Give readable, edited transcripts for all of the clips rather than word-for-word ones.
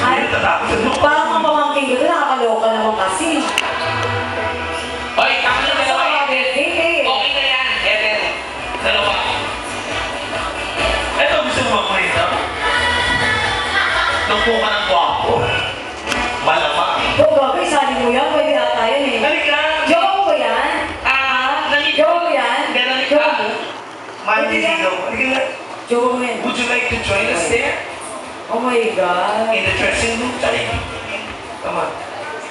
Ay, parang ang pamangking ko, nakakaloka naman kasi. Oy, kami na dalawa. Okay na yan. Eden. Dalawa. Ito, gusto mo makuha. Nagpo ka ng gwapo. Malamang. Oo, gagawin, sali mo yan. Pwede ata yan eh. Halika. Joke mo yan? Joke mo yan? Joke mo? Manliligaw. Halika. Joke mo yan. Would you like to join us there? Oh my God. In the dressing room? Sorry. Come on.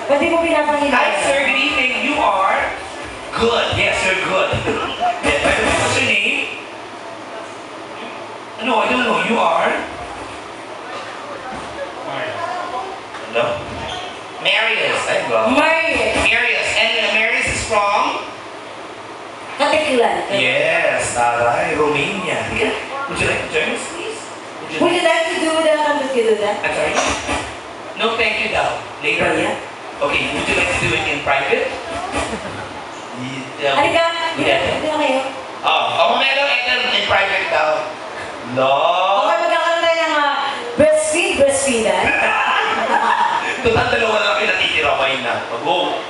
Pwede mo pinapangin. Hi, sir. Good evening. You are? Good. Yes, you're good. What's your name? No, I don't know. You are? No? Marius. I go. Marius. Marius. And Marius is from? Katiklan. Yes, taray. Romania. Would you like to join us, please? Would you like to do that? Would you do that? I'm sorry? No, thank you daw. Later. Yeah. Okay, would you like to do it in private? Halika. Dito na kayo. Oh, meron in private daw. No. Okay, magkakaroon tayo ng breastfeedan. Total dalawa na kayo natitira kayo na. Go.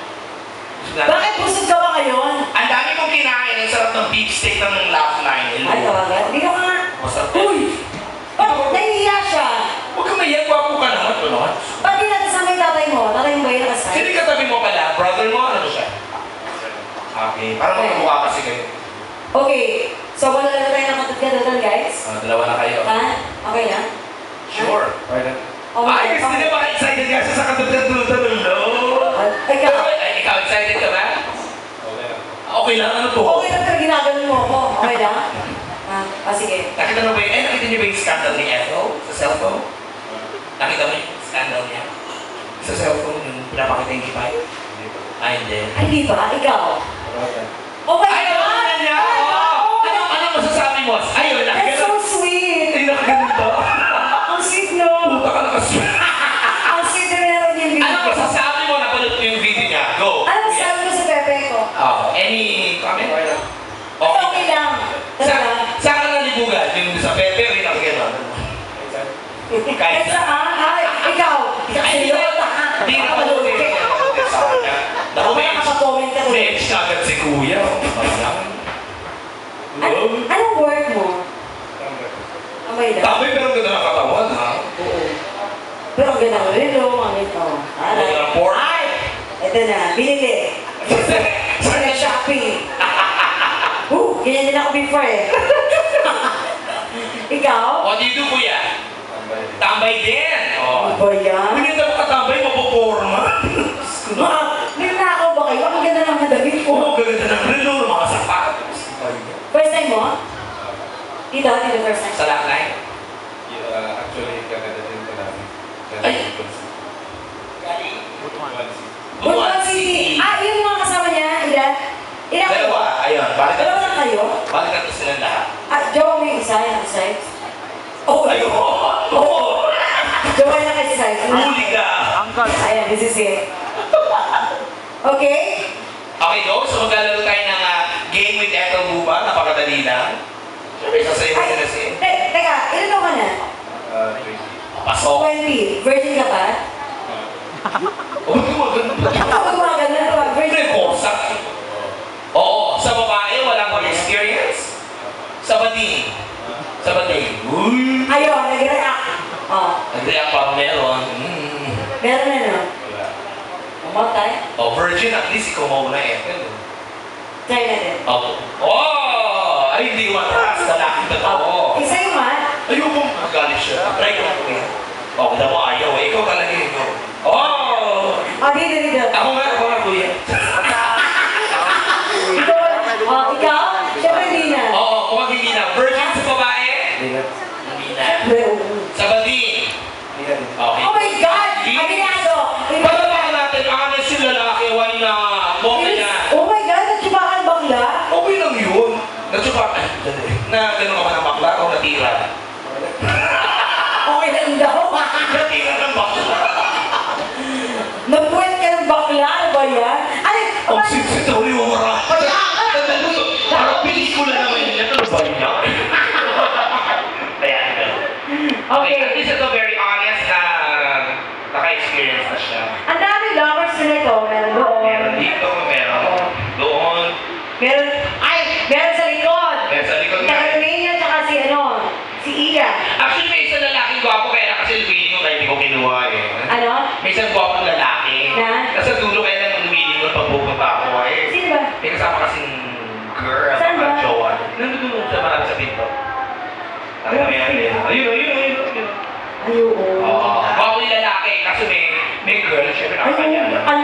Bakit busog ka ba ngayon? Ang dami kong kinain. Ang sarap ng beef steak ng Laugh Line. Ay, tawagan. Hindi ka nga. Masarap. Uy! Oh, nahihiya siya. Huwag ka mahiya. Gwapo ka naman. Ano? Ba't di natin sa may tatay mo? Tatay mo ba yun nakasay? Sino katabi mo pala? Brother mo? Ano siya? Okay. Parang magmukha kasi kayo. Okay. So, wala na tayo ng katagkadatan, guys? Dalawa na kayo. Ha? Okay na? Sure. Oh, Ay, gusto niya ba excited ka siya sa katagkadatan? No. Ikaw, excited ka ba? Okay lang. Ano to? Okay lang pero ginaganon mo ako. Okay lang? Sige. Nakita mo ba yun? Nakita niyo ba yung scandal ni Ethel sa cellphone? Nakita mo yung scandal niya? Sa cellphone, yung pinapakita yung kipay? Ay, hindi. Ay, di ba? Ikaw? Okay Ay, ba? naman niya! Ano masasabi mo? Ayun, That's so sweet! Ay, nakaganito. Ang sweet no? Puta ka nakasweet. Ang sweet na meron yung video. Ano masasabi mo na panood mo yung video niya? Go! Ano sabi mo sa Pepe ko? Any comment? Okay lang. Saan ka nalibugan? Yung sa Pepe o yung nakagano? Kahit saan? Ay, ikaw! Ay, hindi na malulit. Naku, may edge na agad si Kuya. Anong work mo? Amay lang. Tambay pero ganda ng katawan, ha? Oo. Pero ang ganda ng relo, ang ito. Ay! Ito na, binili. Sa Shopee. Ganyan din ako before eh. Ikaw? What do you do, Kuya? Tambay din. Ano ba yan? Hindi na makatambay, mapoporma. Nilnakaw ba kayo? Ang ganda ng madabit ko. Oo, ganda ng relo, mga sapatos. First time mo? Dito first time. Sa Laugh Line? Actually, Canada din ko namin. Ay! Butuan City! Yun yung mga kasama niya, ilan? Ilan kayo? Dalawa, ayun. Dalawa lang kayo? Balikan ko silang lahat. Jowa mo yung isa, yung isa. Oh, Ayun! Oo! Jowa na kayo sa isa. Huli ka! Ayan, this is it. Okay? Okay, go. So maglalaro tayo ng game with Ethel Buba. Napakadali lang. Siyempre, sasayin mo na si... Teka, ilan daw ka na? 20. Pasok. 20. Virgin ka ba? Huwag mo ganun. Huwag mo ganun. Virgin Siyempre, korsa. Oo, sa babae, walang experience. Sa bading. Sa bading. Ayun, nag-react. Nag-react pa meron. Meron na no? Umatay? Virgin, at least ikaw mauna Ethel. Try natin. Ay, hindi matras. Lalaki ba ito? Isa yung man. Ayoko magalit siya. Try ko po yan. Kita mo ayaw eh. Ikaw talaga ikaw. Dito. Ako nga kuya. Ikaw? Siyempre hindi na. Mukhang hindi na. Virgin sa babae? Hindi na. Sa bading? Okay. Oh my God! Aminado! Palapakan natin, honest yung lalaki, why na? Okay na. Oh my God! Natsubakan bakla? Okay lang yun. Natsubakan. Na gano'n ka ba ng bakla o natira? Okay lang daw. Natira ng bakla. Nabuhat ka ng bakla? Ano ba yan? Ang siksitaw ni Umara. Parang pelikula naman yun. Ano ba yan? Ayan. Okay, at least ito very experience na siya. Ang dami lovers na ito. Meron doon. Meron dito, meron doon. Meron sa likod. Meron sa likod nga. Carolina tsaka si si Iya. Actually, may isang lalaking gwapo kaya lang kasi feeling ko kaya hindi ko kinuha eh. Ano? May isang gwapong lalaki. Na? Nasa dulo kaya lang feeling ko pag pupunta ako eh. Sino ba? May kasama kasing girl, Saan ba? mga jowa. Nandun sa marami sa pinto. Ayun. Ayun. Oo. Gwapo yung lalaki kasi may girl, syempre nakakanya. Ang